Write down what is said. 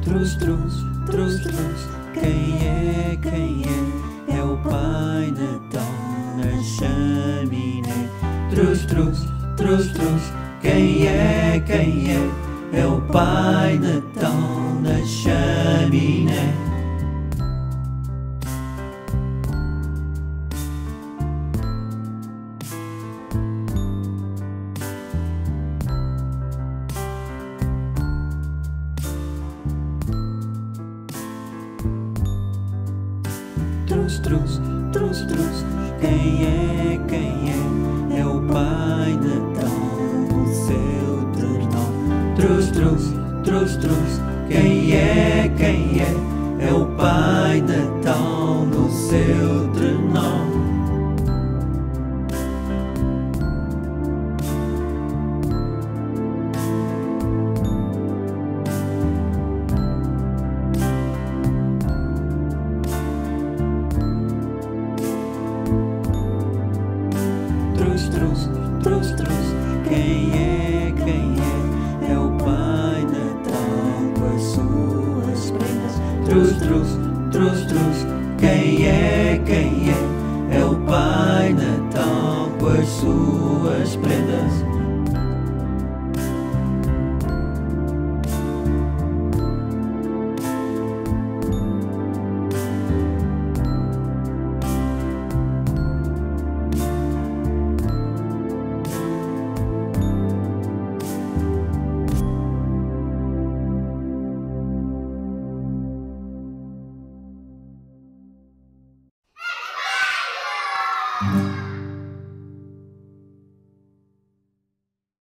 Trus, trus, trus, trus, quem é, quem é? É o Pai Natal na chaminé. Trus, trus, trus, trus, quem é, quem é? É o Pai Natal na chaminé. Trus, trus, trus, trus, quem é, quem é? É o Pai Natal no seu terral. Trus, trus, trus, trus, quem é, quem é? É o Pai Natal no seu terral. Trus, trus, trus, trus, quem é, quem é? É o Pai Natal com as suas prendas. Trus, trus, trus, trus, quem é, quem é? É o Pai Natal com as suas prendas. Música